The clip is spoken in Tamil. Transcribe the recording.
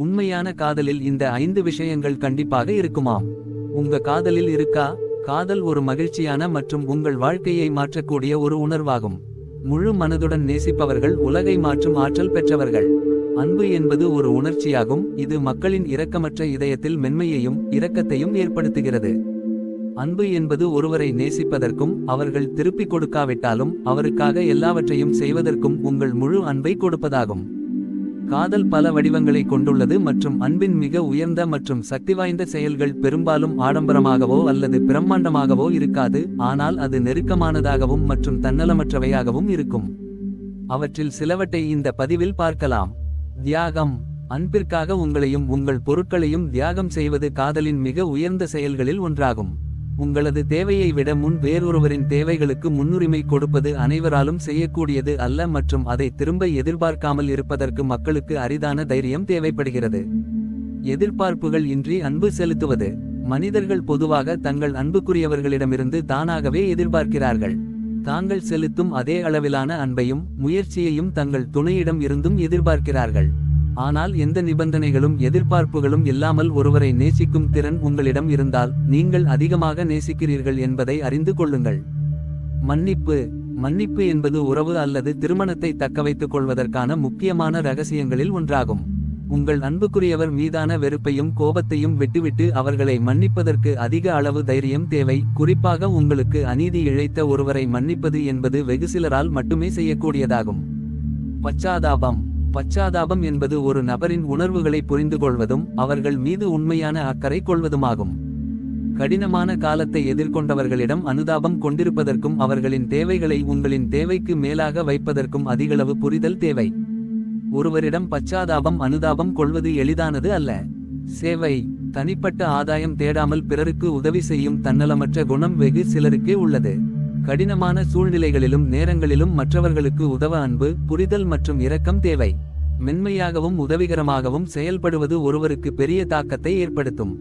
உண்மையான காதலில் இந்த 5 விஷயங்கள் கண்டிப்பாக இருக்குமாம். உங்க காதலில் இருக்கா? காதல் ஒரு மகிழ்ச்சியான மற்றும் உங்கள் வாழ்க்கையை மாற்றக்கூடிய ஒரு உணர்வாகும். முழு மனதுடன் நேசிப்பவர்கள் உலகை மாற்றும் ஆற்றல் பெற்றவர்கள். அன்பு என்பது ஒரு உணர்ச்சியாகும், இது மக்களின் இரக்கமற்ற இதயத்தில் மென்மையையும் இரக்கத்தையும் ஏற்படுத்துகிறது. அன்பு என்பது ஒருவரை நேசிப்பதற்கும் அவர்கள் திருப்பிக் கொடுக்காவிட்டாலும் அவருக்காக எல்லாவற்றையும் செய்வதற்கும் உங்கள் முழு அன்பை கொடுப்பதாகும். காதல் பல வடிவங்களை கொண்டுள்ளது மற்றும் அன்பின் மிக உயர்ந்த மற்றும் சக்திவாய்ந்த செயல்கள் பெரும்பாலும் ஆடம்பரமாகவோ அல்லது பிரம்மாண்டமாகவோ இருக்காது, ஆனால் அது நெருக்கமானதாகவும் மற்றும் தன்னலமற்றவையாகவும் இருக்கும். அவற்றில் சிலவற்றை இந்த பதிவில் பார்க்கலாம். தியாகம். அன்பிற்காக உங்களையும் உங்கள் பொருட்களையும் தியாகம் செய்வது காதலின் மிக உயர்ந்த செயல்களில் ஒன்றாகும். உங்களது தேவையை விட முன் வேறொருவரின் தேவைகளுக்கு முன்னுரிமை கொடுப்பது அனைவராலும் செய்யக்கூடியது அல்ல மற்றும் அதை திரும்ப எதிர்பார்க்காமல் இருப்பதற்கு மக்களுக்கு அரிதான தைரியம் தேவைப்படுகிறது. எதிர்பார்ப்புகள் இன்றி அன்பு செலுத்துவது. மனிதர்கள் பொதுவாக தங்கள் அன்புக்குரியவர்களிடமிருந்து தானாகவே எதிர்பார்க்கிறார்கள். தாங்கள் செலுத்தும் அதே அளவிலான அன்பையும் முயற்சியையும் தங்கள் துணையிடம் இருந்தும் எதிர்பார்க்கிறார்கள். ஆனால் எந்த நிபந்தனைகளும் எதிர்பார்ப்புகளும் இல்லாமல் ஒருவரை நேசிக்கும் திறன் உங்களிடம் இருந்தால் நீங்கள் அதிகமாக நேசிக்கிறீர்கள் என்பதை அறிந்து கொள்ளுங்கள். மன்னிப்பு. மன்னிப்பு என்பது உறவு அல்லது திருமணத்தை தக்கவைத்துக் கொள்வதற்கான முக்கியமான ரகசியங்களில் ஒன்றாகும். உங்கள் அன்புக்குரியவர் மீதான வெறுப்பையும் கோபத்தையும் விட்டுவிட்டு அவர்களை மன்னிப்பதற்கு அதிக அளவு தைரியம் தேவை. குறிப்பாக உங்களுக்கு அநீதி இழைத்த ஒருவரை மன்னிப்பது என்பது வெகு சிலரால் மட்டுமே செய்யக்கூடியதாகும். பச்சாதாபம். பச்சாதாபம் என்பது ஒரு நபரின் உணர்வுகளை புரிந்துகொள்வதும் அவர்கள் மீது உண்மையான அக்கறை கொள்வதுமாகும். கடினமான காலத்தை எதிர்கொண்டவர்களிடம் அனுதாபம் கொண்டிருப்பதற்கும் அவர்களின் தேவைகளை உங்களின் தேவைக்கு மேலாக வைப்பதற்கும் அதிகளவு புரிதல் தேவை. ஒருவரிடம் பச்சாதாபம் அனுதாபம் கொள்வது எளிதானது அல்ல. சேவை. தனிப்பட்ட ஆதாயம் தேடாமல் பிறருக்கு உதவி செய்யும் தன்னலமற்ற குணம் வெகு சிலருக்கே உள்ளது. கடினமான சூழ்நிலைகளிலும் நேரங்களிலும் மற்றவர்களுக்கு உதவ அன்பு, புரிதல் மற்றும் இரக்கம் தேவை. மென்மையாகவும் உதவிகரமாகவும் செயல்படுவது ஒருவருக்கு பெரிய தாக்கத்தை ஏற்படுத்தும்.